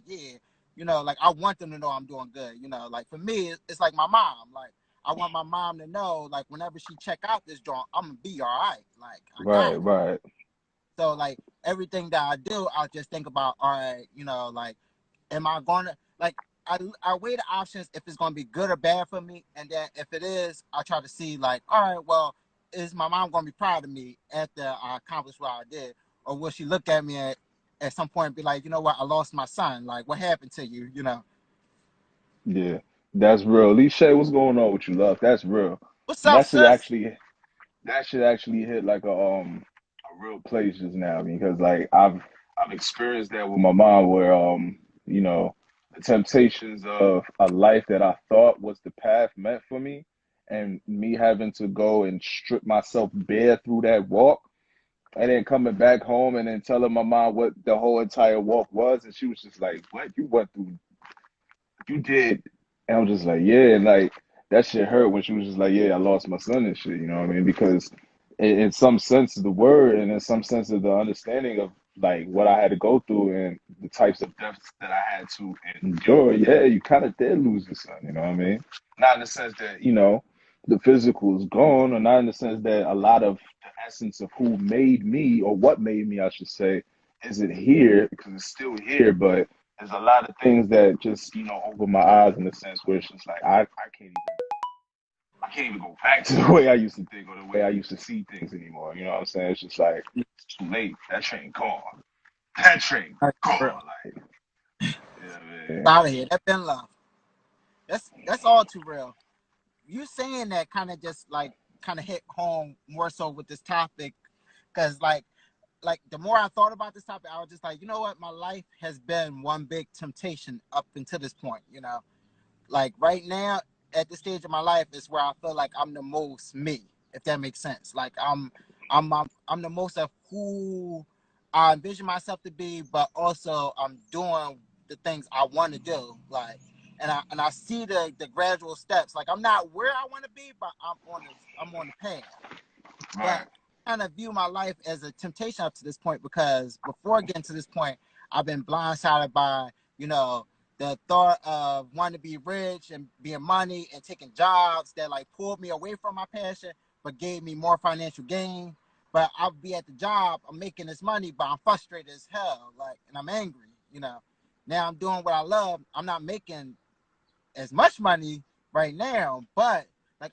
yeah, like I want them to know I'm doing good. Like for me, it's like my mom. Like I want my mom to know, like whenever she check out this joint, I'm gonna be all right. Like I got Right, it. right. So like everything that I do, I'll just think about, all right, like am I gonna like I weigh the options if it's gonna be good or bad for me, and then if it is, I try to see like, all right, well, is my mom gonna be proud of me after I accomplished what I did, or will she look at me at some point and be like, you know what, I lost my son. Like, what happened to you? Yeah, that's real. Lee Shay, what's going on with you, love? That's real. What's up, That should sis? actually that should actually hit like a real place just now because like I've experienced that with my mom where you know the temptations of a life that I thought was the path meant for me and me having to go and strip myself bare through that walk and then coming back home and then telling my mom what the whole entire walk was and she was just like, what you went through, you did. And I was just like, yeah, and like that shit hurt when she was just like, yeah, I lost my son and shit, you know what I mean? Because in some sense of the word and in some sense of the understanding of like what I had to go through and the types of deaths that I had to endure, yeah, you kind of did lose your son, you know what I mean? Not in the sense that, the physical is gone, or not in the sense that a lot of the essence of who made me, or what made me, I should say, isn't here because it's still here, but there's a lot of things that just open my eyes in the sense where it's just like I can't even go back to the way I used to think or the way I used to see things anymore. You know what I'm saying? It's just like it's too late. That train gone. That train Like, for gone. real. Like yeah, man. Out of here. That's been love. That's all too real. You saying that kind of hit home more so with this topic, because like the more I thought about this topic, I was just like, you know what, my life has been one big temptation up until this point. Like right now at this stage of my life is where I feel like I'm the most me, if that makes sense. Like I'm the most of who I envision myself to be, but also I'm doing the things I want to do. Like, and I see the gradual steps. Like I'm not where I want to be, but I'm on the path. But Right. I kind of view my life as a temptation up to this point, because before getting to this point, I've been blindsided by, the thought of wanting to be rich and being money and taking jobs that like pulled me away from my passion, but gave me more financial gain. But I'll be at the job, I'm making this money, but I'm frustrated as hell, like, and I'm angry. Now I'm doing what I love. I'm not making as much money right now, but like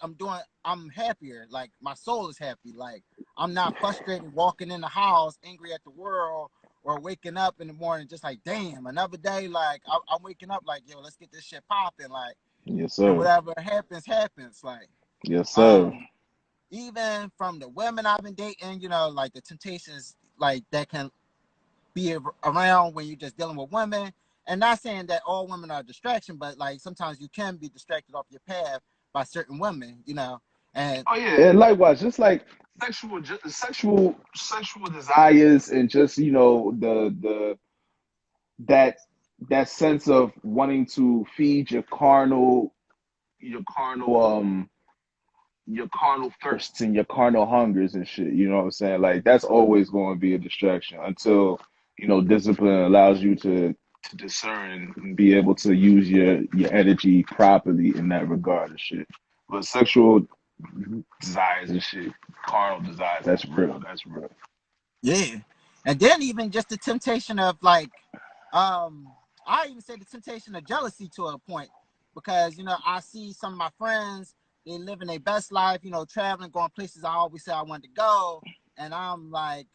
I'm happier. Like my soul is happy. Like I'm not frustrated walking in the house, angry at the world, or waking up in the morning just like, damn, another day. Like I'm waking up like, yo, let's get this shit popping. Like, Yes, and sir. whatever happens, happens. Like, Yes, sir. um, even from the women I've been dating, like the temptations like that can be around when you're just dealing with women. And not saying that all women are a distraction, but like sometimes you can be distracted off your path by certain women. And Oh yeah, and likewise, just like sexual desires and just the that that sense of wanting to feed your carnal your carnal thirsts and your carnal hungers and shit. You know what I'm saying? Like that's always going to be a distraction until discipline allows you to discern and be able to use your energy properly in that regard and shit. But sexual desires and shit, carnal desires, that's real. That's real. yeah, and then even just the temptation of like, um, I even say the temptation of jealousy to a point, because I see some of my friends, they living their best life, traveling, going places I always said I wanted to go, and I'm like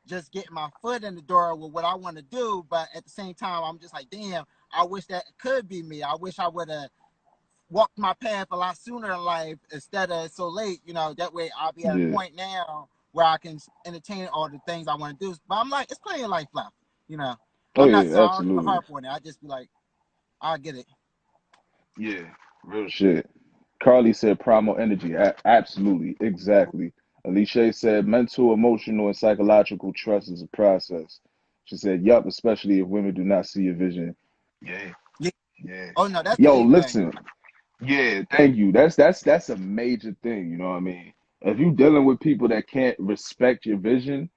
just getting my foot in the door with what I want to do, but at the same time I'm just like, damn, I wish that could be me. I wish I would have walked my path a lot sooner in life instead of so late. That way I'll be at a Yeah. point now where I can entertain all the things I want to do. But I'm like, it's plenty of life left. You know, Oh I'm not yeah, so I don't even absolutely. harp on it. I just be like, I'll get it. Yeah, real shit. Carly said primal energy. Absolutely, exactly. Alicia said mental, emotional, and psychological trust is a process. She said, yup, especially if women do not see your vision. Yeah, Yeah. yeah. Oh no, that's the Yo, big thing. listen. Yeah, thank you. That's a major thing, you know what I mean? If you dealing with people that can't respect your vision,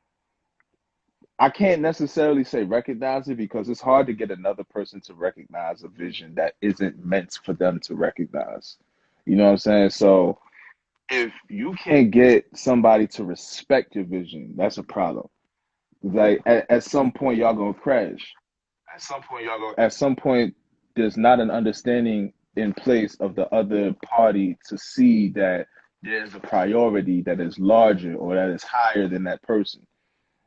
I can't necessarily say recognize it because it's hard to get another person to recognize a vision that isn't meant for them to recognize. You know what I'm saying? So if you can't get somebody to respect your vision, that's a problem. Like at some point y'all gonna crash. At some point there's not an understanding in place of the other party to see that there's a priority that is larger or that is higher than that person.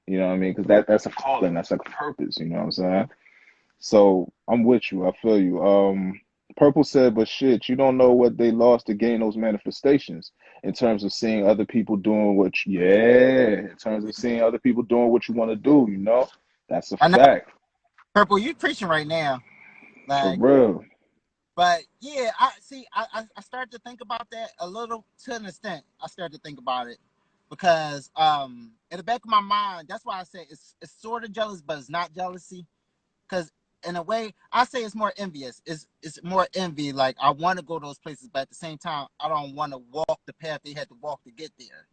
You know what I mean? Because that's a calling, that's like a purpose. You know what I'm saying? So I'm with you. I feel you. Purple said, but shit, you don't know what they lost to gain those manifestations in terms of seeing other people doing yeah, in terms of seeing other people doing what you want to do. You know, that's a I know, fact Purple, you preaching right now. for Like, real. but yeah, I see. I started to think about that a little to an extent. I started to think about it because in the back of my mind, that's why I say it's sort of jealous, but it's not jealousy. Because in a way, I say it's more envious. It's more envy. Like I want to go to those places, but at the same time, I don't want to walk the path they had to walk to get there.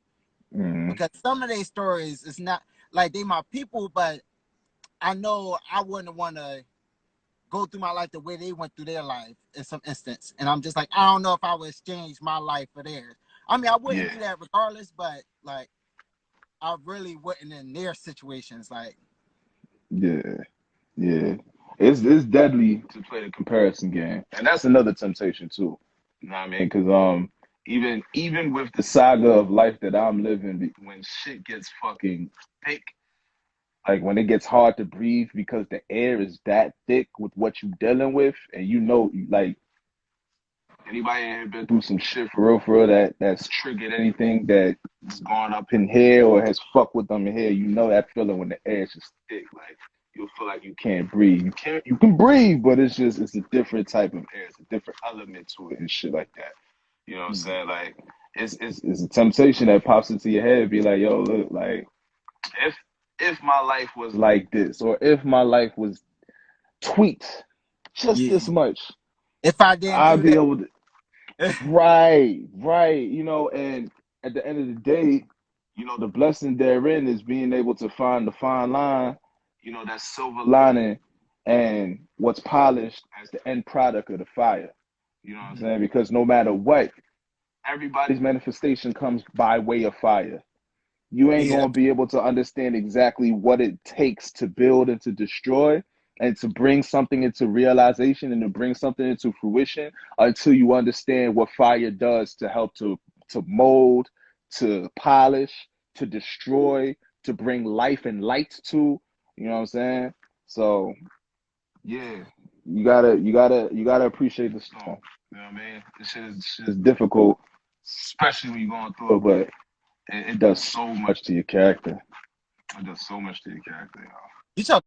Hmm. Because some of their stories is not like they my people, but I know I wouldn't want to go through my life the way they went through their life in some instance. And I'm just like, I don't know if I would exchange my life for theirs. I mean, I wouldn't Yeah, do that regardless, but like, I really wouldn't in their situations. Like, yeah, yeah. It's deadly to play the comparison game, and that's another temptation too. You know what I mean? Because even with the saga of life that I'm living, when shit gets fucking thick, like when it gets hard to breathe because the air is that thick with what you're dealing with, and you know, like anybody in here been through some shit for real that's triggered anything that's gone up in here or has fucked with them in here, you know that feeling when the air is just thick, like you'll feel like you can't breathe. You can breathe, but it's a different type of air, it's a different element to it and shit like that. You know what I'm mm, saying? Like it's a temptation that pops into your head, be like, yo, look, like if if my life was like this, or if my life was tweaked just yeah. this much, If I didn't I'd do be that, able to. Right. You know, and at the end of the day, you know, the blessing therein is being able to find the fine line, you know, that silver lining and what's polished as the end product of the fire. You know what I'm saying? Because no matter what, everybody's manifestation comes by way of fire. You ain't yeah, going to be able to understand exactly what it takes to build and to destroy and to bring something into realization and to bring something into fruition until you understand what fire does to help to mold, to polish, to destroy, to bring life and light to. You know what I'm saying? So yeah, you gotta appreciate the storm. You know what I mean? This shit is difficult, especially when you're going through it, but it does so much to your character. It does so much to your character, y'all. you talk